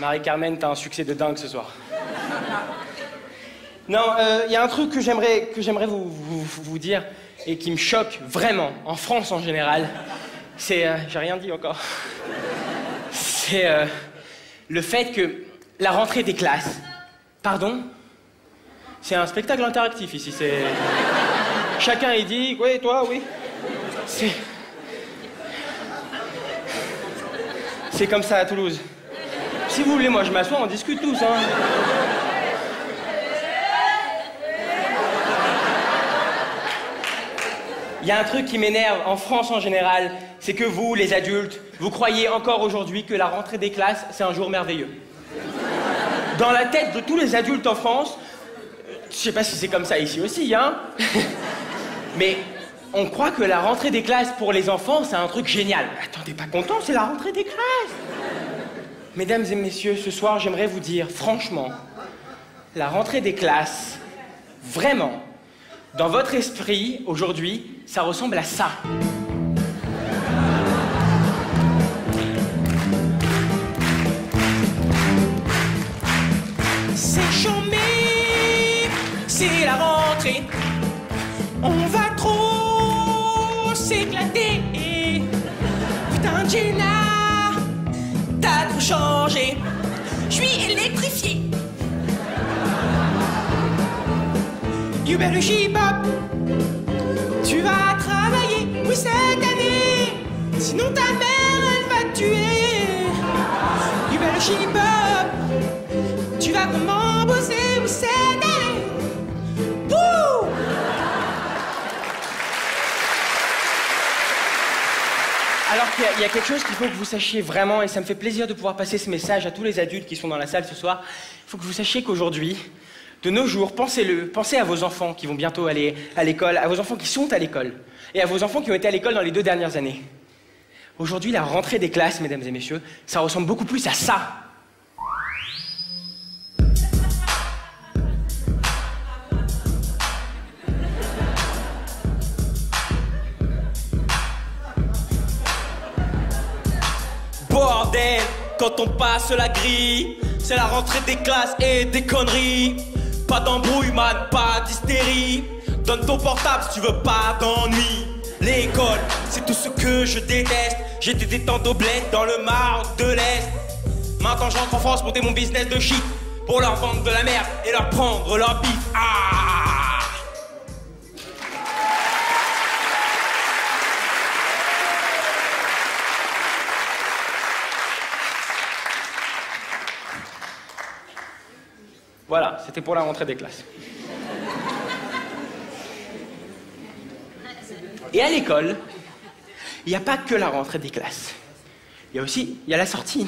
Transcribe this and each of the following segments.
Marie-Carmen, t'as un succès de dingue ce soir. Non, il y a un truc que j'aimerais vous dire et qui me choque vraiment, en France en général, c'est... j'ai rien dit encore. C'est le fait que la rentrée des classes... Pardon? C'est un spectacle interactif ici, c'est... Chacun y dit, oui, toi, oui. C'est comme ça à Toulouse. Si vous voulez, moi je m'assois, on discute tous, hein. Il y a un truc qui m'énerve en France en général, c'est que vous, les adultes, vous croyez encore aujourd'hui que la rentrée des classes, c'est un jour merveilleux. Dans la tête de tous les adultes en France, je sais pas si c'est comme ça ici aussi, hein, mais on croit que la rentrée des classes pour les enfants, c'est un truc génial. Attends, t'es pas content, c'est la rentrée des classes. Mesdames et messieurs, ce soir, j'aimerais vous dire, franchement, la rentrée des classes, vraiment, dans votre esprit, aujourd'hui, ça ressemble à ça. C'est chômé, c'est la rentrée. On va trop s'éclater. Putain, Gina, t'as tout changé. Je suis électrifié. You better keep up. Tu vas travailler, oui, cette année. Sinon ta mère, elle va te tuer. You better keep up. Tu vas comment bosser, oui, cette année. Wouh! Alors qu'il y a quelque chose qu'il faut que vous sachiez vraiment, et ça me fait plaisir de pouvoir passer ce message à tous les adultes qui sont dans la salle ce soir. Il faut que vous sachiez qu'aujourd'hui, de nos jours, pensez-le, pensez à vos enfants qui vont bientôt aller à l'école, à vos enfants qui sont à l'école, et à vos enfants qui ont été à l'école dans les 2 dernières années. Aujourd'hui, la rentrée des classes, mesdames et messieurs, ça ressemble beaucoup plus à ça. Bordel, quand on passe la grille, c'est la rentrée des classes et des conneries. Pas d'embrouille, man, pas d'hystérie. Donne ton portable si tu veux pas d'ennui. L'école, c'est tout ce que je déteste. J'étais détente au bled dans le Maroc de l'Est. Maintenant je rentre en France, monter mon business de shit. Pour leur vendre de la merde et leur prendre leur bif. Ah! Voilà, c'était pour la rentrée des classes. Et à l'école, il n'y a pas que la rentrée des classes. Il y a la sortie.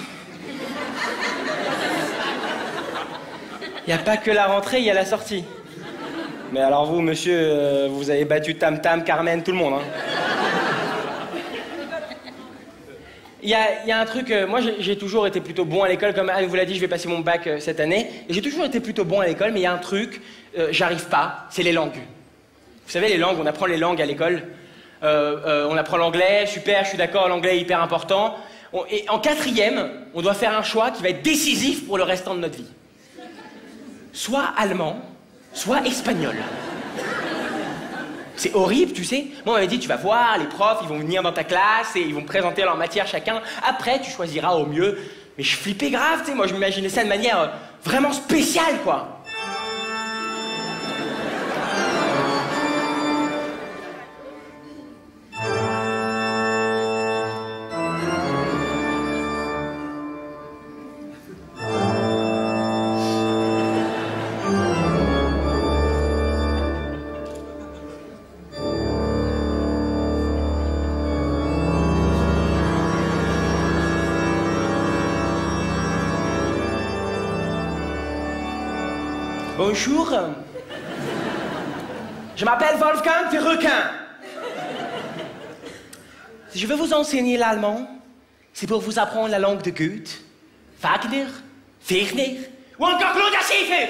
Il n'y a pas que la rentrée, il y a la sortie. Mais alors vous, monsieur, vous avez battu Tam Tam, Carmen, tout le monde, hein. Il y a un truc, moi j'ai toujours été plutôt bon à l'école, comme Anne vous l'a dit, je vais passer mon bac cette année, et j'ai toujours été plutôt bon à l'école, mais il y a un truc, j'arrive pas, c'est les langues. Vous savez, les langues, on apprend les langues à l'école, on apprend l'anglais, super, je suis d'accord, l'anglais est hyper important, et en 4e, on doit faire un choix qui va être décisif pour le restant de notre vie. Soit allemand, soit espagnol. C'est horrible, tu sais. Moi, on m'avait dit, tu vas voir, les profs, ils vont venir dans ta classe et ils vont présenter leur matière chacun. Après, tu choisiras au mieux. Mais je flippais grave, tu sais. Moi, je m'imaginais ça de manière vraiment spéciale, quoi. Bonjour. Je m'appelle Wolfgang de Requin. Si je veux vous enseigner l'allemand, c'est pour vous apprendre la langue de Goethe, Wagner, Werner ou encore Claude Schiffer.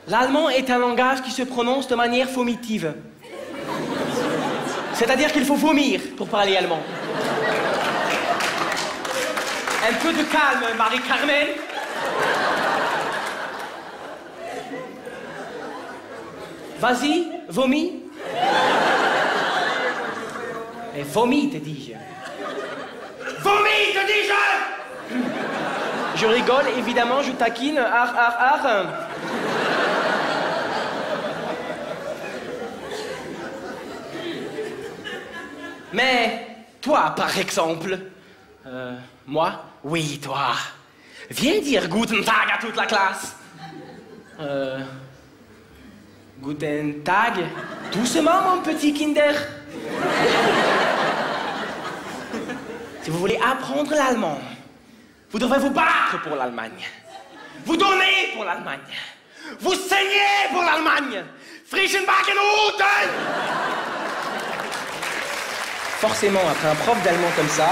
L'allemand est un langage qui se prononce de manière vomitive. C'est-à-dire qu'il faut vomir pour parler allemand. Un peu de calme, Marie-Carmen. Vas-y, vomis. Et vomis, te dis-je. Vomis, te dis-je. Je rigole, évidemment, je taquine. Ar. Mais toi, par exemple, moi, oui, toi, viens dire Guten Tag à toute la classe. Guten Tag, doucement, mon petit Kinder. Si vous voulez apprendre l'allemand, vous devrez vous battre pour l'Allemagne. Vous donnez pour l'Allemagne. Vous saignez pour l'Allemagne. Frischenbackenhuten. Forcément, après un prof d'allemand comme ça,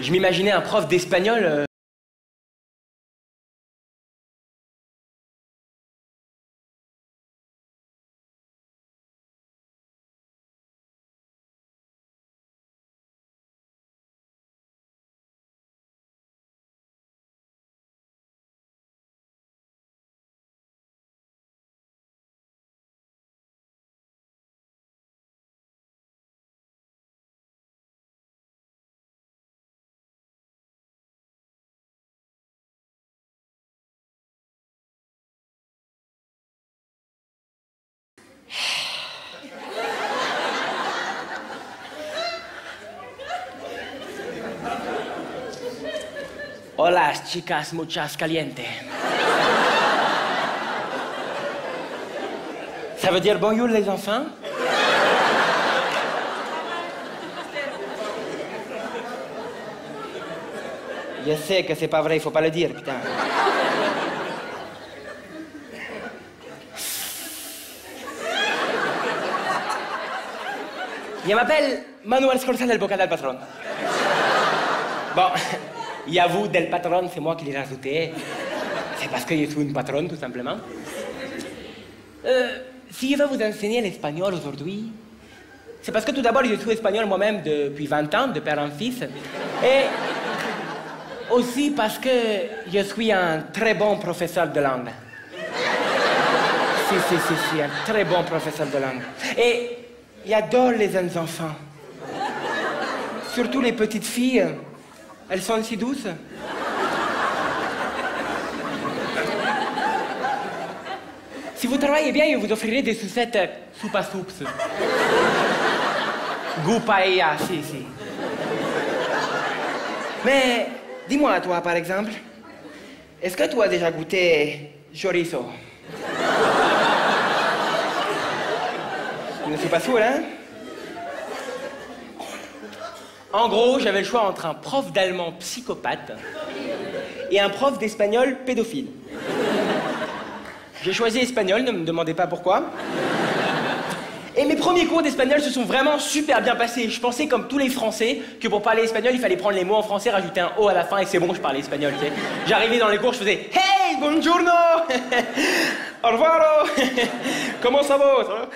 je m'imaginais un prof d'espagnol... Hola, chicas muchas caliente. Ça veut dire bonjour les enfants? Je sais que c'est pas vrai, il faut pas le dire, putain. Je m'appelle Manuel Scorza del Boca del Patron. Bon, y avoue, del Patron, c'est moi qui l'ai rajouté. C'est parce que je suis une patronne, tout simplement. Si je vais vous enseigner l'espagnol aujourd'hui, c'est parce que tout d'abord, je suis espagnol moi-même depuis 20 ans, de père en fils. Et aussi parce que je suis un très bon professeur de langue. Si, un très bon professeur de langue. Et j'adore les jeunes enfants. Surtout les petites filles. Elles sont si douces. Si vous travaillez bien, je vous offrirai des sucettes soupa soups. Goût paella, si. Mais dis-moi, toi, par exemple, est-ce que tu as déjà goûté chorizo? Je ne suis pas sûr, hein? En gros, j'avais le choix entre un prof d'allemand psychopathe et un prof d'espagnol pédophile. J'ai choisi espagnol, ne me demandez pas pourquoi. Et mes premiers cours d'espagnol se sont vraiment super bien passés. Je pensais, comme tous les Français, que pour parler espagnol, il fallait prendre les mots en français, rajouter un O à la fin et c'est bon, je parlais espagnol, tu sais. J'arrivais dans les cours, je faisais « Hey, buongiorno. Au revoir. Comment ça va? »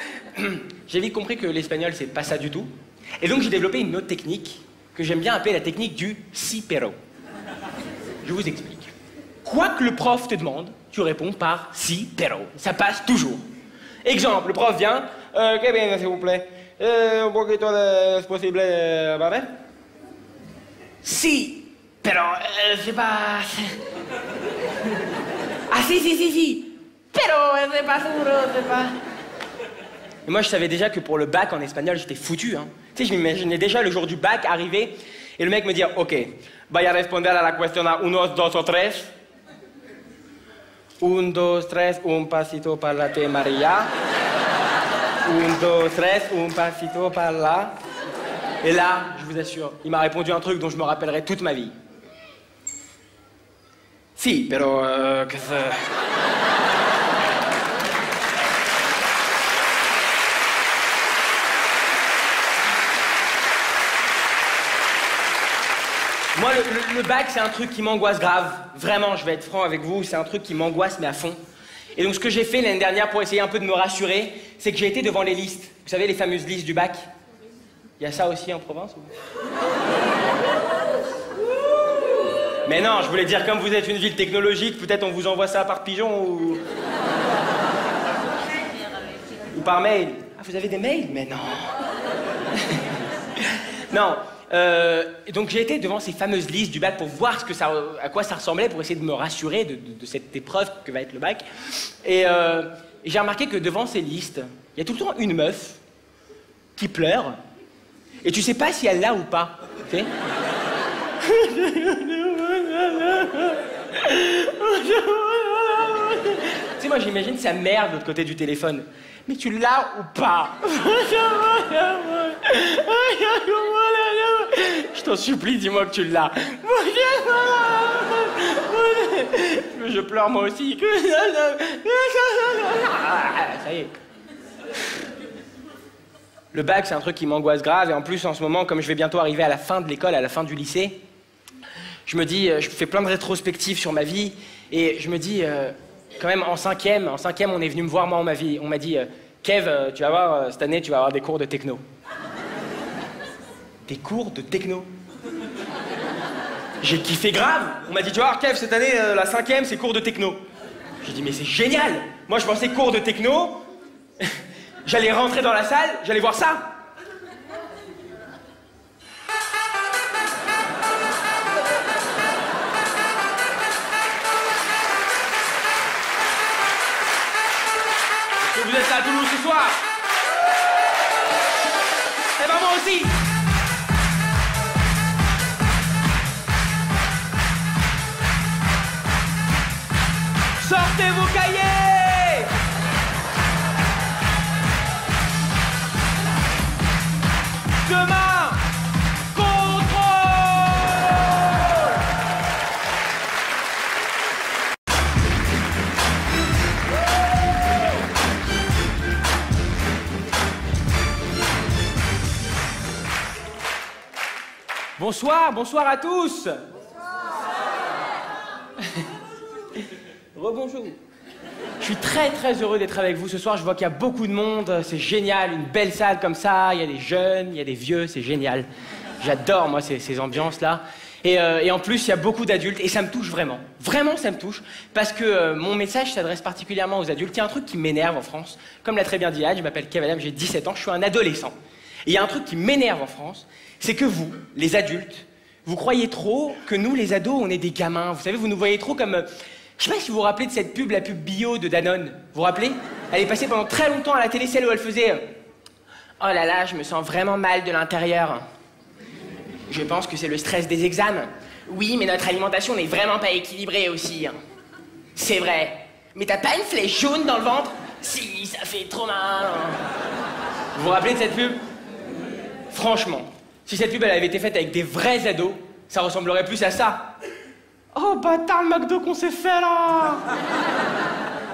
J'ai vite compris que l'espagnol, c'est pas ça du tout. Et donc, j'ai développé une autre technique que j'aime bien appeler la technique du si pero. Je vous explique. Quoi que le prof te demande, tu réponds par si pero. Ça passe toujours. Exemple, le prof vient, que bien, s'il vous plaît. Un poquito de es posible, ¿vale? Si, pero c'est pas... Ah si. Pero c'est pas seguro, c'est pas... Et moi, je savais déjà que pour le bac en espagnol, j'étais foutu, hein. Tu sais, je m'imaginais déjà le jour du bac arriver et le mec me dire, OK, vaya a responder a la cuestión a unos, dos o tres. Un, dos, tres, un pasito para la T María. Un, dos, tres, un pasito para la... Et là, je vous assure, il m'a répondu un truc dont je me rappellerai toute ma vie. Si, pero... que ça... Moi, le bac, c'est un truc qui m'angoisse grave. Vraiment, je vais être franc avec vous, c'est un truc qui m'angoisse, mais à fond. Et donc, ce que j'ai fait l'année dernière pour essayer un peu de me rassurer, c'est que j'ai été devant les listes. Vous savez, les fameuses listes du bac. Il y a ça aussi en province ou... Mais non, je voulais dire, comme vous êtes une ville technologique, peut-être on vous envoie ça par pigeon ou... ou par mail. Ah, vous avez des mails? Mais non. Non. Donc j'ai été devant ces fameuses listes du bac pour voir à quoi ça ressemblait, pour essayer de me rassurer de cette épreuve que va être le bac. Et j'ai remarqué que devant ces listes, il y a tout le temps une meuf qui pleure, et tu sais pas si elle l'a ou pas. Tu sais? Tu sais, moi j'imagine sa mère de l'autre côté du téléphone. Mais tu l'as ou pas? Je t'en supplie, dis-moi que tu l'as. Je pleure moi aussi. Ça y est. Le bac, c'est un truc qui m'angoisse grave. Et en plus, en ce moment, comme je vais bientôt arriver à la fin de l'école, à la fin du lycée, je me dis, je fais plein de rétrospectives sur ma vie. Et je me dis... quand même, en cinquième, on est venu me voir, moi, on m'a dit, Kev, tu vas voir, cette année, tu vas avoir des cours de techno. Des cours de techno? J'ai kiffé grave. On m'a dit, tu vas voir, Kev, cette année, la cinquième, c'est cours de techno. J'ai dit, mais c'est génial. Moi, je pensais cours de techno, j'allais rentrer dans la salle, j'allais voir ça. Vous êtes là à Toulouse ce soir? Eh ben moi aussi. Sortez vos cahiers. Demain, contrôle. Bonsoir, bonsoir à tous. Rebonjour. Je suis très heureux d'être avec vous ce soir. Je vois qu'il y a beaucoup de monde, c'est génial, une belle salle comme ça. Il y a des jeunes, il y a des vieux, c'est génial. J'adore moi ces ambiances-là. Et en plus, il y a beaucoup d'adultes et ça me touche vraiment. Vraiment, ça me touche parce que mon message s'adresse particulièrement aux adultes. Il y a un truc qui m'énerve en France. Comme l'a très bien dit Ad, je m'appelle Kev Adam, j'ai 17 ans, je suis un adolescent. Et il y a un truc qui m'énerve en France, c'est que vous, les adultes, vous croyez trop que nous, les ados, on est des gamins. Vous savez, vous nous voyez trop comme... je sais pas si vous vous rappelez de cette pub, la pub bio de Danone. Vous vous rappelez? Elle est passée pendant très longtemps à la télé, celle où elle faisait... oh là là, je me sens vraiment mal de l'intérieur. Je pense que c'est le stress des examens. Oui, mais notre alimentation n'est vraiment pas équilibrée aussi. C'est vrai. Mais t'as pas une flèche jaune dans le ventre? Si, ça fait trop mal. Vous vous rappelez de cette pub? Franchement, si cette pub elle avait été faite avec des vrais ados, ça ressemblerait plus à ça. Oh bâtard, le McDo qu'on s'est fait là.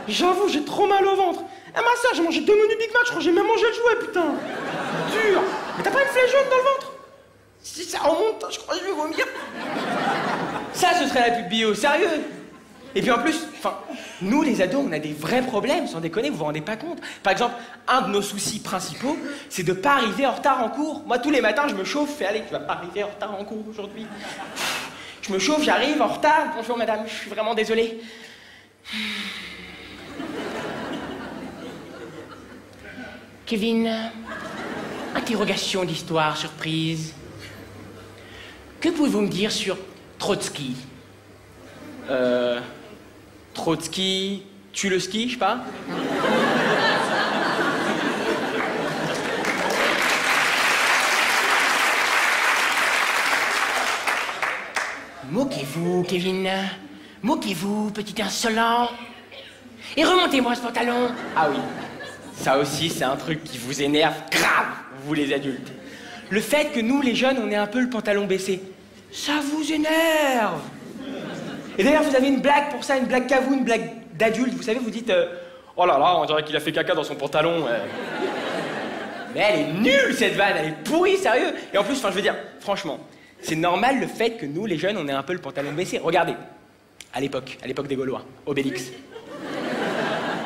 J'avoue, j'ai trop mal au ventre. Eh ma soeur, j'ai mangé 2 menus Big Mac, je crois que j'ai même mangé le jouet, putain. Dur. Mais t'as pas une flèche jaune dans le ventre? Si ça remonte, je crois que je vais vomir. Ça, ce serait la pub bio, sérieux. Et puis en plus, nous les ados, on a des vrais problèmes, sans déconner, vous vous rendez pas compte. Par exemple, un de nos soucis principaux, c'est de pas arriver en retard en cours. Moi, tous les matins, je me chauffe, je fais, allez, tu vas pas arriver en retard en cours aujourd'hui. Je me chauffe, j'arrive en retard. Bonjour madame, je suis vraiment désolé. Kevin, interrogation d'histoire surprise. Que pouvez-vous me dire sur Trotsky? Trotsky tue le ski, je sais pas. Moquez-vous, Kevin. Moquez-vous, petit insolent. Et remontez-moi ce pantalon. Ah oui, ça aussi, c'est un truc qui vous énerve grave, vous les adultes. Le fait que nous, les jeunes, on ait un peu le pantalon baissé, ça vous énerve. Et d'ailleurs, vous avez une blague pour ça, une blague qu'à vous, une blague d'adulte. Vous savez, vous dites oh là là, on dirait qu'il a fait caca dans son pantalon. Mais elle est nulle, cette vanne, elle est pourrie, sérieux. Et en plus, je veux dire, franchement, c'est normal le fait que nous, les jeunes, on ait un peu le pantalon baissé. Regardez, à l'époque des Gaulois, Obélix.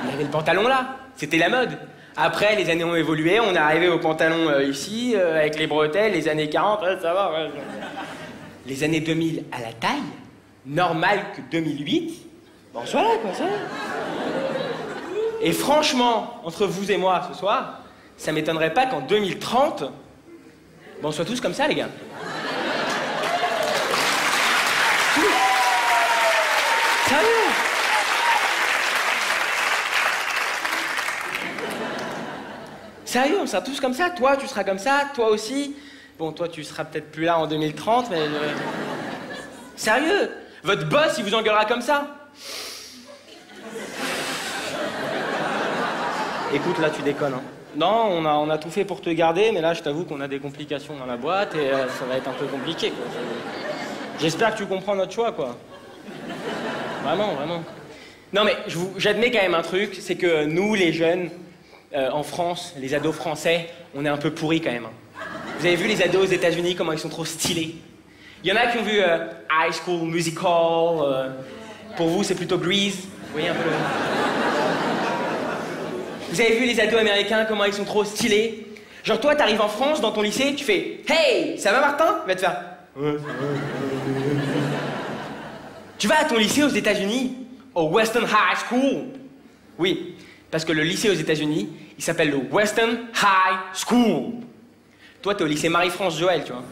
On avait le pantalon là, c'était la mode. Après, les années ont évolué, on est arrivé au pantalon ici, avec les bretelles, les années 40, ouais, ça va. Ouais. Les années 2000 à la taille, normal que 2008, bon, soit là, quoi, ça. Et franchement, entre vous et moi ce soir, ça m'étonnerait pas qu'en 2030, bon, on soit tous comme ça, les gars. Sérieux? Sérieux, on sera tous comme ça. Toi, tu seras comme ça, toi aussi. Bon, toi, tu seras peut-être plus là en 2030, mais... Sérieux? Votre boss, il vous engueulera comme ça? Écoute, là, tu déconnes, hein. Non, on a tout fait pour te garder, mais là, je t'avoue qu'on a des complications dans la boîte et ça va être un peu compliqué, quoi. J'espère que tu comprends notre choix, quoi. Vraiment, vraiment. Non, mais j'admets quand même un truc, c'est que nous, les jeunes, en France, les ados français, on est un peu pourris quand même, hein. Vous avez vu les ados aux États-Unis, comment ils sont trop stylés? Il y en a qui ont vu High School Musical, pour vous, c'est plutôt Grease, vous voyez un peu... Vous avez vu les ados américains, comment ils sont trop stylés? Genre toi, t'arrives en France, dans ton lycée, tu fais « Hey, ça va Martin ?» Il va te faire « Ouais, ça va. » Tu vas à ton lycée aux États-Unis, au Western High School. Oui, parce que le lycée aux États-Unis, il s'appelle le Western High School. Toi, t'es au lycée Marie-France Joël, tu vois.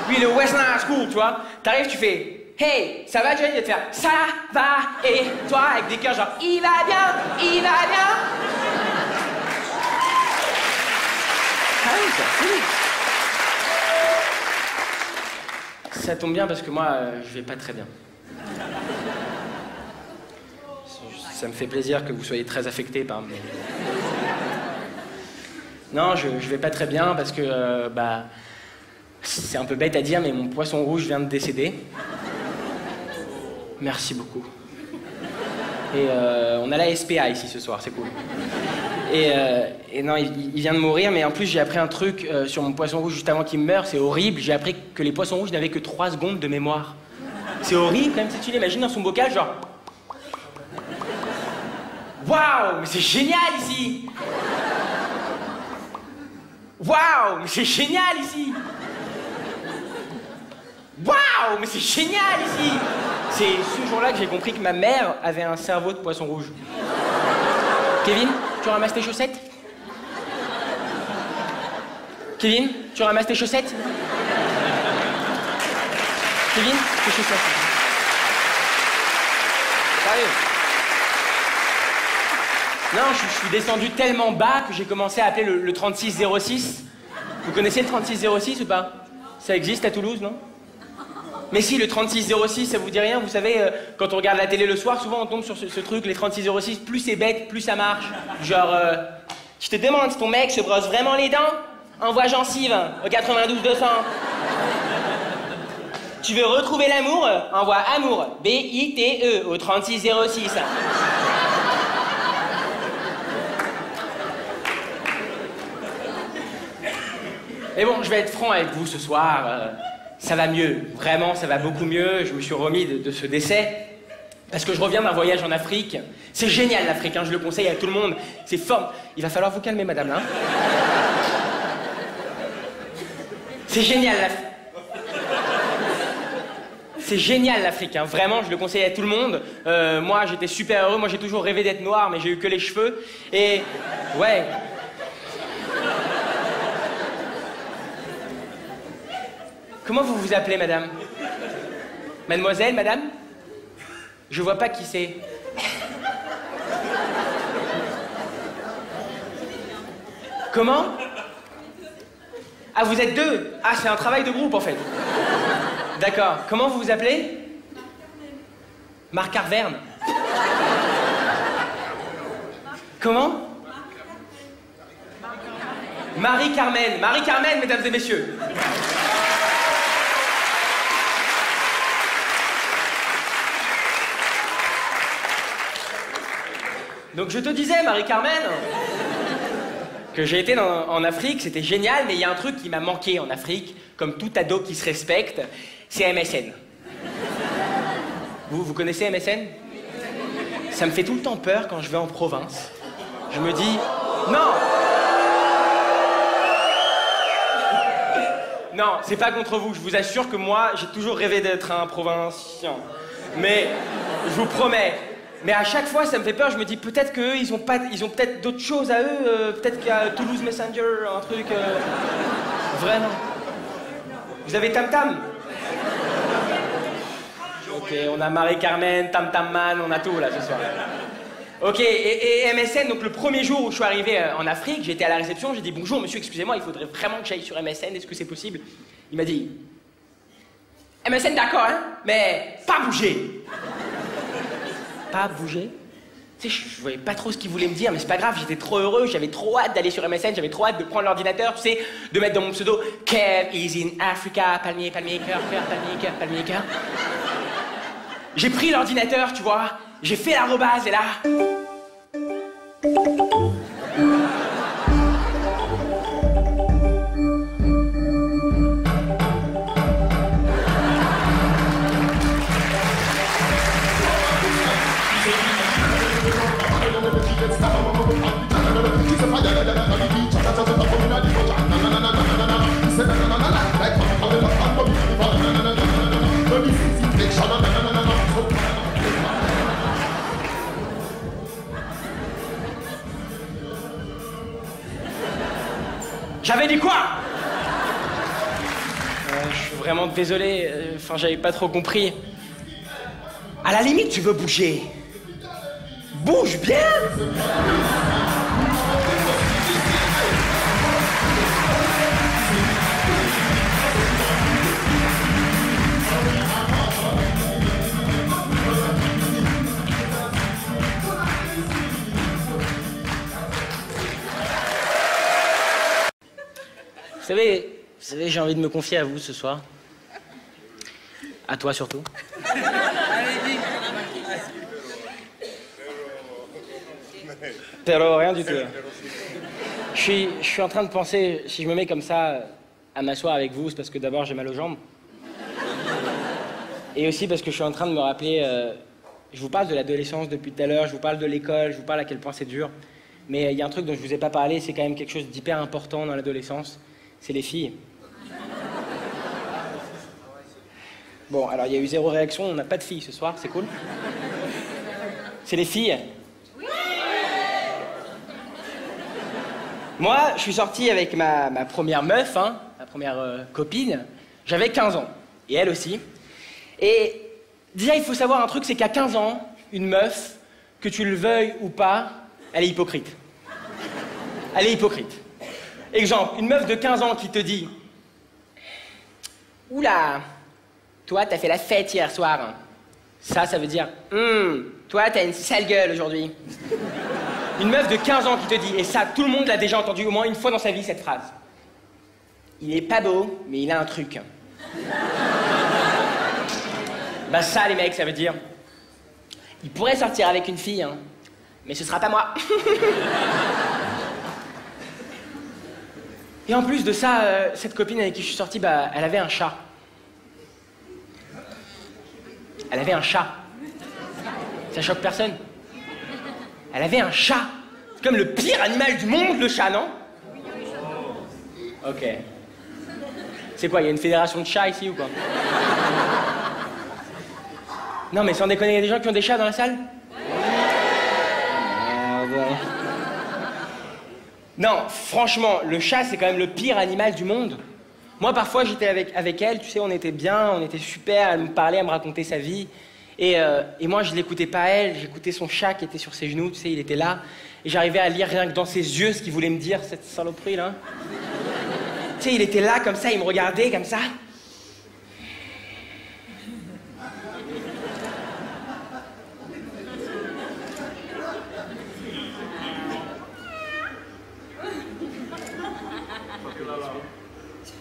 Oui, le Western High School, tu vois. T'arrives, tu fais « Hey, ça va Joël ?» Il va te faire « Ça va ?» Et toi, avec des cœurs genre « Il va bien, il va bien ?» Ah oui, ça tombe bien parce que moi, je vais pas très bien. Ça me fait plaisir que vous soyez très affectés par mes... Non, je vais pas très bien parce que, bah... C'est un peu bête à dire, mais mon poisson rouge vient de décéder. Merci beaucoup. Et on a la SPA ici ce soir, c'est cool. Et non, il vient de mourir, mais en plus j'ai appris un truc sur mon poisson rouge juste avant qu'il meure, c'est horrible. J'ai appris que les poissons rouges n'avaient que 3 secondes de mémoire. C'est horrible quand même, si tu l'imagines dans son bocal, genre... Waouh, mais c'est génial ici! Waouh, mais c'est génial ici! Waouh, mais c'est génial ici! C'est ce jour-là que j'ai compris que ma mère avait un cerveau de poisson rouge. Kevin, tu ramasses tes chaussettes? Kevin, tu ramasses tes chaussettes? Kevin, tes chaussettes. Sérieux? Non, je suis descendu tellement bas que j'ai commencé à appeler le 3606. Vous connaissez le 3606 ou pas? Ça existe à Toulouse, non? Mais si, le 3606, ça vous dit rien? Vous savez, quand on regarde la télé le soir, souvent on tombe sur ce truc, les 3606, plus c'est bête, plus ça marche. Genre, je te demande si ton mec se brosse vraiment les dents? Envoie gencive au 92 200. Tu veux retrouver l'amour? Envoie amour, B-I-T-E, au 3606. Mais bon, je vais être franc avec vous ce soir. Ça va mieux, vraiment, ça va beaucoup mieux. Je me suis remis de ce décès. Parce que je reviens d'un voyage en Afrique. C'est génial l'Afrique, hein, je le conseille à tout le monde. C'est fort. Il va falloir vous calmer, madame, là. C'est génial l'Afrique. C'est génial l'Afrique, hein. Vraiment, je le conseille à tout le monde. Moi, j'étais super heureux. Moi, j'ai toujours rêvé d'être noir, mais j'ai eu que les cheveux. Et ouais. Comment vous vous appelez, madame? Mademoiselle, madame? Je vois pas qui c'est. Comment? Ah, vous êtes 2? Ah, c'est un travail de groupe, en fait. D'accord. Comment vous vous appelez? Marc Arverne. Comment? Marie-Carmen. Marie-Carmen, mesdames et messieurs. Donc je te disais, Marie-Carmen, que j'ai été en Afrique, c'était génial, mais il y a un truc qui m'a manqué en Afrique, comme tout ado qui se respecte, c'est MSN. Vous connaissez MSN? Ça me fait tout le temps peur quand je vais en province. Je me dis, non! Non, c'est pas contre vous. Je vous assure que moi, j'ai toujours rêvé d'être un provincien. Mais, je vous promets. Mais à chaque fois, ça me fait peur. Je me dis peut-être qu'eux, ils ont peut-être d'autres choses à eux. Peut-être qu'il y a Toulouse Messenger, un truc. Vraiment. Vous avez Tam Tam? Ok, on a Marie-Carmen, Tam Tam Man, on a tout là ce soir. Ok, et MSN, donc le premier jour où je suis arrivé en Afrique, j'étais à la réception, j'ai dit bonjour monsieur, excusez-moi, il faudrait vraiment que j'aille sur MSN, est-ce que c'est possible? Il m'a dit MSN d'accord, hein, mais pas bouger. Pas bouger? Tu sais, je voyais pas trop ce qu'il voulait me dire, mais c'est pas grave, j'étais trop heureux, j'avais trop hâte d'aller sur MSN, j'avais trop hâte de prendre l'ordinateur, tu sais, de mettre dans mon pseudo Kev is in Africa, palmier, palmier, cœur, cœur, palmier, cœur, palmier, cœur. J'ai pris l'ordinateur, tu vois, j'ai fait l'arrobase et là... J'avais dit quoi? Je suis vraiment désolé, enfin j'avais pas trop compris. À la limite, tu veux bouger. Bouge bien! Vous savez, j'ai envie de me confier à vous ce soir. À toi surtout. Pero rien du tout. Je suis en train de penser, si je me mets comme ça à m'asseoir avec vous, c'est parce que d'abord j'ai mal aux jambes. Et aussi parce que je suis en train de me rappeler, je vous parle de l'adolescence depuis tout à l'heure, je vous parle de l'école, je vous parle à quel point c'est dur. Mais il y a un truc dont je vous ai pas parlé, c'est quand même quelque chose d'hyper important dans l'adolescence, c'est les filles. Bon, alors il y a eu 0 réaction, on n'a pas de filles ce soir, c'est cool. C'est les filles. Moi, je suis sorti avec ma première meuf, hein, ma première copine, j'avais 15 ans, et elle aussi. Et déjà, il faut savoir un truc, c'est qu'à 15 ans, une meuf, que tu le veuilles ou pas, elle est hypocrite. Elle est hypocrite. Exemple, une meuf de 15 ans qui te dit « Oula, toi, t'as fait la fête hier soir. » Ça veut dire « Toi, t'as une sale gueule aujourd'hui. » Une meuf de 15 ans qui te dit, et ça, tout le monde l'a déjà entendu au moins une fois dans sa vie, cette phrase. « Il est pas beau, mais il a un truc. » Bah ça, les mecs, ça veut dire « Il pourrait sortir avec une fille, hein, mais ce sera pas moi. » Et en plus de ça, cette copine avec qui je suis sorti, bah, elle avait un chat. Elle avait un chat. Ça choque personne? Elle avait un chat. C'est comme le pire animal du monde, le chat, non? Ok. C'est quoi, il y a une fédération de chats ici ou quoi? Non mais sans déconner, il y a des gens qui ont des chats dans la salle? Bon. Non, franchement, le chat, c'est quand même le pire animal du monde. Moi, parfois, j'étais avec elle, tu sais, on était bien, on était super, elle me parlait, elle me racontait sa vie. Et moi, je l'écoutais pas elle, j'écoutais son chat qui était sur ses genoux, tu sais, il était là. Et j'arrivais à lire rien que dans ses yeux ce qu'il voulait me dire, cette saloperie, là. Tu sais, il était là, comme ça, il me regardait, comme ça.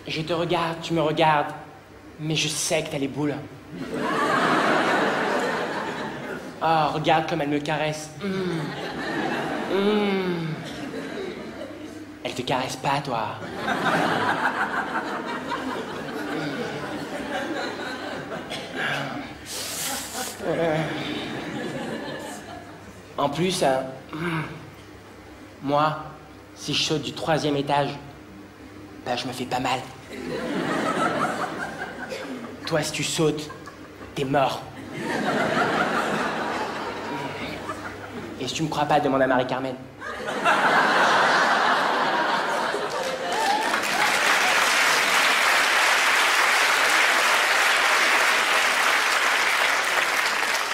Je te regarde, tu me regardes, mais je sais que t'as les boules. Ah, oh, regarde comme elle me caresse. Elle te caresse pas, toi. En plus, moi, si je saute du 3e étage, bah, je me fais pas mal. toi, si tu sautes, t'es mort. Et si tu me crois pas, demande à Marie-Carmen.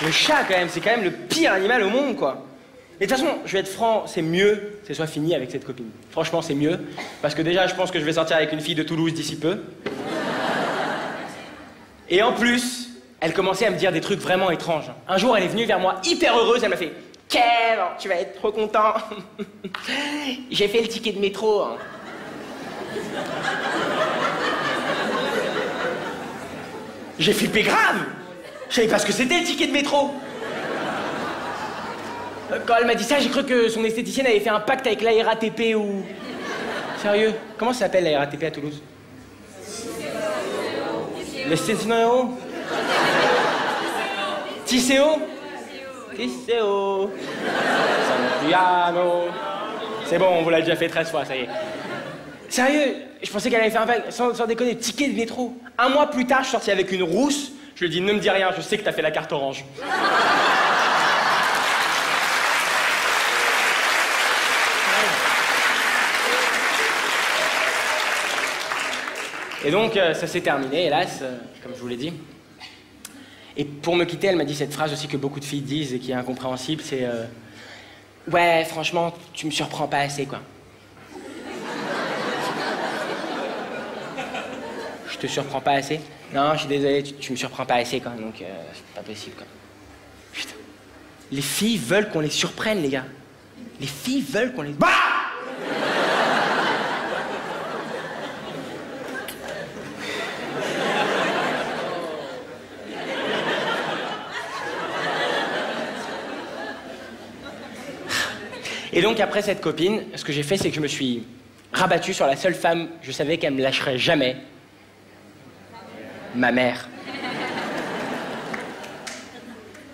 Le chat, quand même, c'est quand même le pire animal au monde, quoi. Et de toute façon, je vais être franc, c'est mieux que ce soit fini avec cette copine. Franchement, c'est mieux. Parce que déjà, je pense que je vais sortir avec une fille de Toulouse d'ici peu. Et en plus, elle commençait à me dire des trucs vraiment étranges. Un jour, elle est venue vers moi hyper heureuse, elle m'a fait « Kev, tu vas être trop content. J'ai fait le ticket de métro. Hein. » J'ai flippé grave. Je savais pas ce que c'était le ticket de métro. Quand elle m'a dit ça, j'ai cru que son esthéticienne avait fait un pacte avec la RATP ou... Sérieux? Comment ça s'appelle la RATP à Toulouse? Le Stéphano? Tisséo? Tisséo. San Piano. C'est bon, on vous l'a déjà fait 13 fois, ça y est. Sérieux? Je pensais qu'elle avait fait un pacte, sans déconner, ticket de métro. Un mois plus tard, je suis sorti avec une rousse. Je lui ai dit, ne me dis rien, je sais que t'as fait la carte orange. Et donc, ça s'est terminé, hélas, comme je vous l'ai dit. Et pour me quitter, elle m'a dit cette phrase aussi que beaucoup de filles disent et qui est incompréhensible, c'est ouais, franchement, tu me surprends pas assez, quoi. Je te surprends pas assez? Non, je suis désolé, tu me surprends pas assez, quoi, donc c'est pas possible, quoi. Putain. Les filles veulent qu'on les surprenne, les gars. Les filles veulent qu'on les... Bah! Et donc, après cette copine, ce que j'ai fait, c'est que je me suis rabattu sur la seule femme que je savais qu'elle me lâcherait jamais. Ma mère.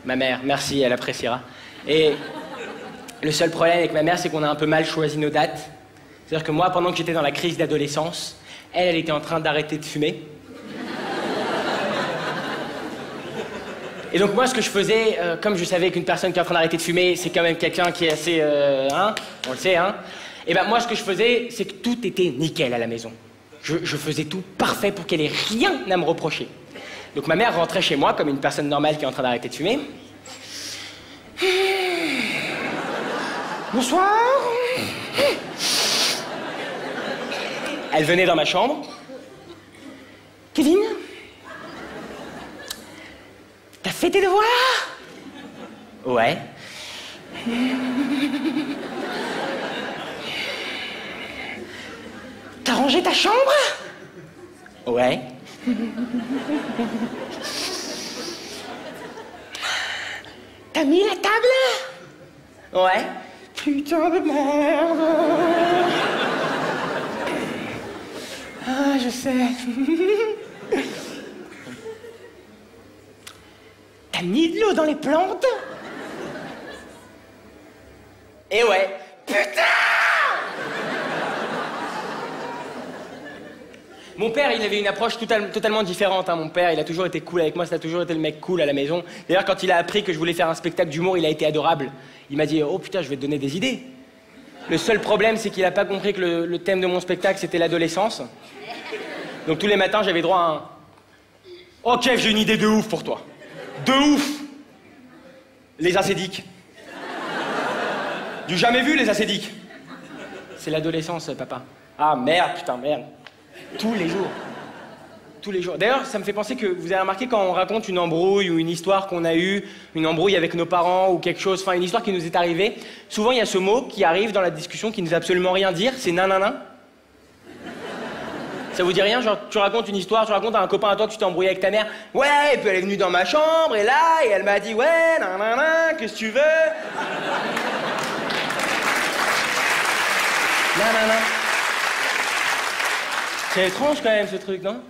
Ma mère, merci, elle appréciera. Et le seul problème avec ma mère, c'est qu'on a un peu mal choisi nos dates. C'est-à-dire que moi, pendant que j'étais dans la crise d'adolescence, elle était en train d'arrêter de fumer. Et donc moi, ce que je faisais, comme je savais qu'une personne qui est en train d'arrêter de fumer, c'est quand même quelqu'un qui est assez... hein, on le sait, hein. Et ben moi, ce que je faisais, c'est que tout était nickel à la maison. Je faisais tout parfait pour qu'elle ait rien à me reprocher. Donc ma mère rentrait chez moi comme une personne normale qui est en train d'arrêter de fumer. Bonsoir. Elle venait dans ma chambre. Kevin, t'as fait tes devoirs? Ouais. T'as rangé ta chambre? Ouais. T'as mis la table? Ouais. Putain de merde. Ah, je sais. T'as mis de l'eau dans les plantes? Et ouais. Putain! Mon père, il avait une approche totalement différente. Hein. Mon père, il a toujours été cool avec moi, ça a toujours été le mec cool à la maison. D'ailleurs, quand il a appris que je voulais faire un spectacle d'humour, il a été adorable. Il m'a dit, oh putain, je vais te donner des idées. Le seul problème, c'est qu'il a pas compris que le thème de mon spectacle, c'était l'adolescence. Donc tous les matins, j'avais droit à un... Oh Kev, j'ai une idée de ouf pour toi. De ouf! Les acédiques. Du jamais vu, les acédiques. C'est l'adolescence, papa. Ah merde, putain, merde. Tous les jours. Tous les jours. D'ailleurs, ça me fait penser que vous avez remarqué quand on raconte une embrouille ou une histoire qu'on a eue, une embrouille avec nos parents ou quelque chose, enfin une histoire qui nous est arrivée, souvent il y a ce mot qui arrive dans la discussion qui ne veut absolument rien dire, c'est nanana. Ça vous dit rien? Genre, tu racontes une histoire, tu racontes à un copain à toi que tu t'es embrouillé avec ta mère. Ouais, et puis elle est venue dans ma chambre, et là, et elle m'a dit, ouais, nanana, qu'est-ce que tu veux? Nanana. C'est étrange quand même ce truc, non?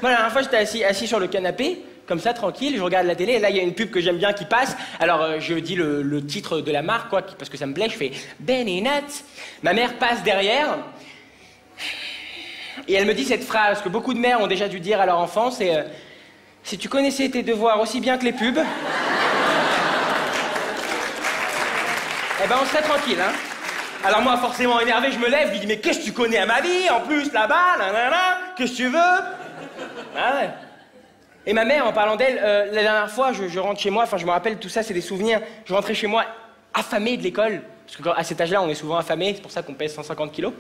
Moi, la dernière fois, j'étais assis sur le canapé, comme ça, tranquille, je regarde la télé, et là, il y a une pub que j'aime bien qui passe. Alors, je dis le titre de la marque, quoi, parce que ça me plaît, je fais Ben & Nuts. Ma mère passe derrière, et elle me dit cette phrase que beaucoup de mères ont déjà dû dire à leur enfant, c'est Si tu connaissais tes devoirs aussi bien que les pubs, eh ben on serait tranquille, hein. Alors moi, forcément énervé, je me lève, je lui dis, mais qu'est-ce que tu connais à ma vie, en plus, là-bas, nanana, qu'est-ce que tu veux? Ah ouais. Et ma mère, en parlant d'elle, la dernière fois, je rentre chez moi, enfin je me rappelle, tout ça, c'est des souvenirs, je rentrais chez moi affamé de l'école, parce qu'à cet âge-là, on est souvent affamé, c'est pour ça qu'on pèse 150 kilos.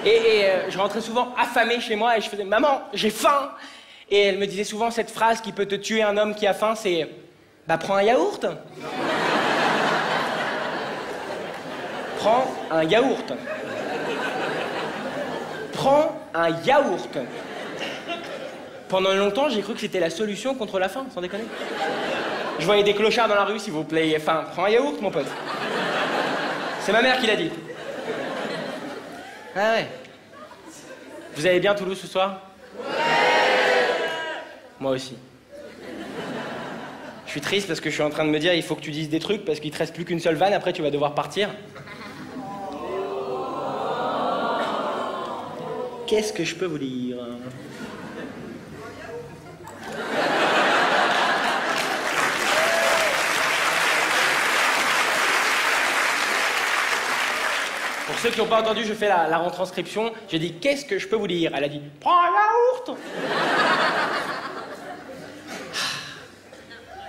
Et je rentrais souvent affamé chez moi et je faisais, maman, j'ai faim. Et elle me disait souvent cette phrase qui peut te tuer un homme qui a faim, c'est, bah prends un yaourt. Prends un yaourt. Prends un yaourt. Pendant longtemps, j'ai cru que c'était la solution contre la faim, sans déconner. Je voyais des clochards dans la rue, s'il vous plaît. Enfin, prends un yaourt, mon pote. C'est ma mère qui l'a dit. Ah ouais. Vous allez bien, Toulouse, ce soir? Ouais. Moi aussi. Je suis triste parce que je suis en train de me dire, il faut que tu dises des trucs parce qu'il te reste plus qu'une seule vanne, après tu vas devoir partir. Qu'est-ce que je peux vous dire? Pour ceux qui n'ont pas entendu, je fais la retranscription. J'ai dit, qu'est-ce que je peux vous dire? Elle a dit, prends un yaourt.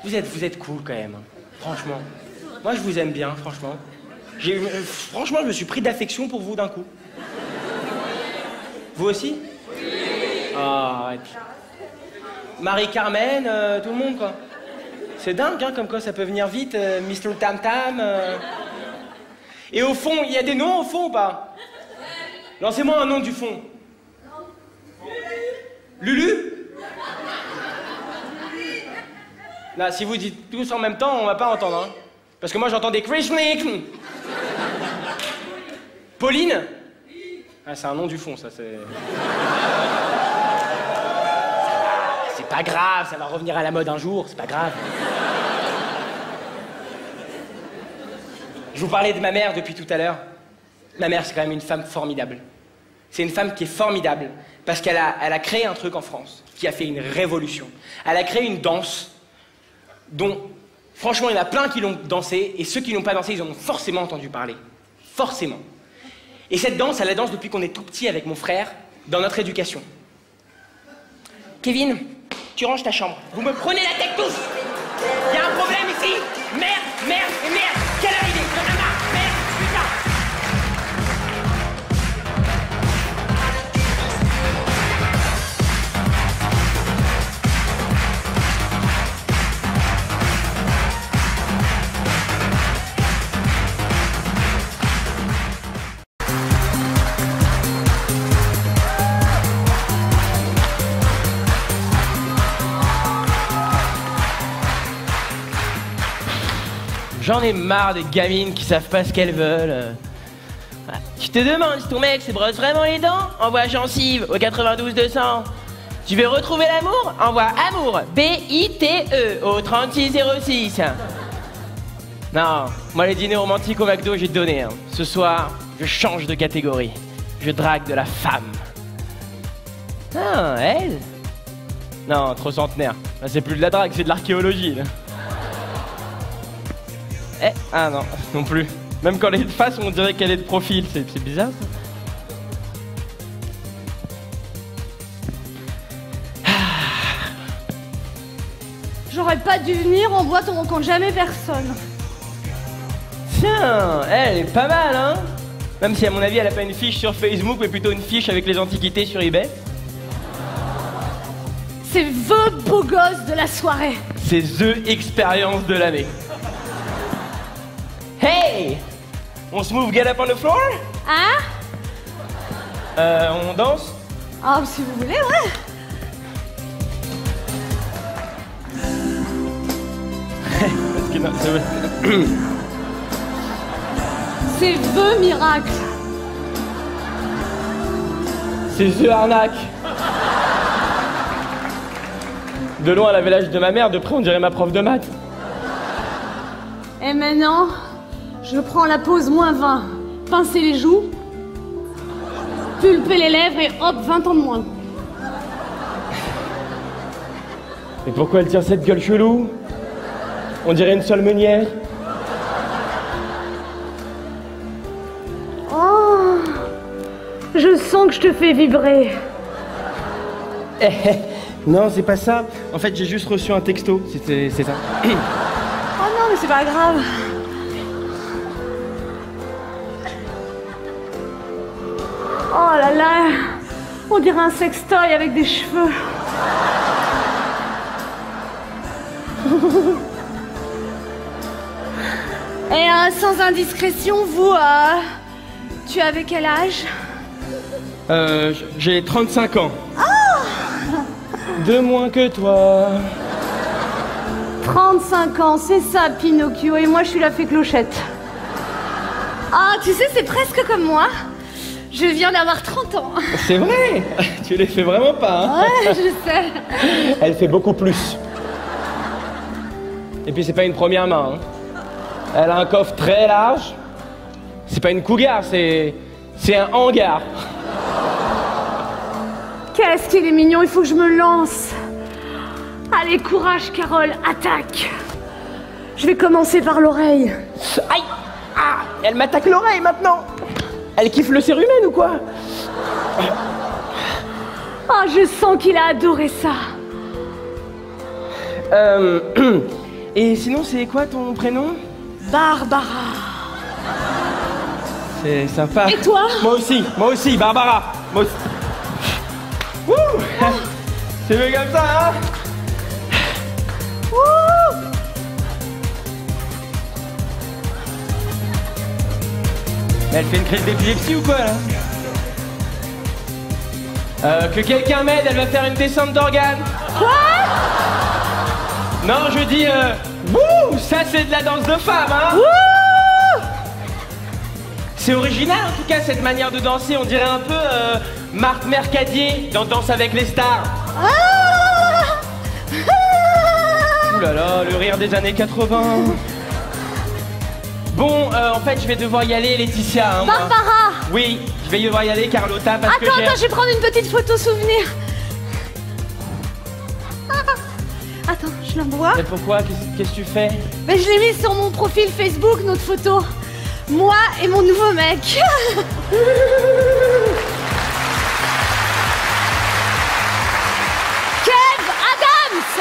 Vous êtes cool quand même, franchement. Moi, je vous aime bien, franchement. Franchement, je me suis pris d'affection pour vous d'un coup. Vous aussi? Oui. Ah, ouais. Marie-Carmen, tout le monde, quoi. C'est dingue, hein, comme quoi ça peut venir vite, Mr. Tam Tam. Et au fond, il y a des noms au fond ou pas? Lancez-moi un nom du fond. Lulu? Là, si vous dites tous en même temps, on va pas entendre, hein. Parce que moi, j'entends des Chris. Pauline? Ah, c'est un nom du fond, ça, c'est... C'est pas grave, ça va revenir à la mode un jour, c'est pas grave. Je vous parlais de ma mère depuis tout à l'heure. Ma mère, c'est quand même une femme formidable. C'est une femme qui est formidable parce qu'elle a créé un truc en France qui a fait une révolution. Elle a créé une danse dont, franchement, il y en a plein qui l'ont dansé et ceux qui n'ont pas dansé, ils en ont forcément entendu parler. Forcément. Et cette danse, elle la danse depuis qu'on est tout petit avec mon frère dans notre éducation. Kevin, tu ranges ta chambre. Vous me prenez la tête tous. Il y a un problème ici. Merde, merde et merde. Quelle heure il est? J'en ai marre. Merde, putain. J'en ai marre des gamines qui savent pas ce qu'elles veulent. Tu te demandes si ton mec se brosse vraiment les dents? Envoie gencive au 92 200. Tu veux retrouver l'amour? Envoie amour, B-I-T-E, au 3606. Non, moi les dîners romantiques au McDo, j'ai donné. Hein. Ce soir, je change de catégorie. Je drague de la femme. Ah, elle? Non, trop centenaire. Là, c'est plus de la drague, c'est de l'archéologie. Là. Eh, ah non, non plus. Même quand elle est de face, on dirait qu'elle est de profil. C'est bizarre, ça. J'aurais pas dû venir en boîte, on rencontre jamais personne. Tiens, elle est pas mal, hein? Même si à mon avis, elle a pas une fiche sur Facebook, mais plutôt une fiche avec les antiquités sur eBay. C'est the beau gosse de la soirée. C'est the expérience de l'année. Hey! On se move, get up on the floor? Hein? On danse? Ah, si vous voulez, ouais. C'est the miracle. C'est the arnaque. De loin, elle avait l'âge de ma mère, de près, on dirait ma prof de maths. Et maintenant, je prends la pause -20. Pincer les joues, pulper les lèvres et hop, 20 ans de moins. Et pourquoi elle tient cette gueule chelou? On dirait une seule meunière. Oh, je sens que je te fais vibrer. Non, c'est pas ça. En fait, j'ai juste reçu un texto. C'est ça. Oh non, mais c'est pas grave. Oh là là, on dirait un sextoy avec des cheveux. Et sans indiscrétion, vous, tu avais quel âge? J'ai 35 ans. De moins que toi. 35 ans, c'est ça, Pinocchio, et moi je suis la fée Clochette. Ah, tu sais, c'est presque comme moi. Je viens d'avoir 30 ans. C'est vrai. Tu les fais vraiment pas, hein? Ouais, je sais. Elle fait beaucoup plus. Et puis c'est pas une première main, hein. Elle a un coffre très large. C'est pas une cougar, c'est un hangar. Qu'est-ce qu'il est mignon, il faut que je me lance. Allez, courage, Carole, attaque. Je vais commencer par l'oreille. Aïe! Ah! Elle m'attaque l'oreille maintenant! Elle kiffe le cérumen ou quoi? Ah, je sens qu'il a adoré ça. Et sinon, c'est quoi ton prénom? Barbara. C'est sympa. Et toi? Moi aussi, Barbara. Moi aussi. Wouh! C'est mieux comme ça, hein? Ouh. Mais elle fait une crise d'épilepsie ou quoi, là? Que quelqu'un m'aide, elle va faire une descente d'organes. Quoi? Non, je dis, wouh! Ça, c'est de la danse de femme, hein? Ouh. C'est original, en tout cas, cette manière de danser. On dirait un peu Marc Mercadier dans Danse avec les stars. Ah. Ouh là là, le rire des années 80. Bon, en fait, je vais devoir y aller, Laetitia. Hein, moi. Barbara. Oui, je vais devoir y aller, Carlotta, parce que Attends, j'ai... attends, je vais prendre une petite photo souvenir. Attends, je l'envoie. Mais pourquoi? Qu'est-ce que tu fais? Mais je l'ai mise sur mon profil Facebook, notre photo. Moi et mon nouveau mec. Kev Adams.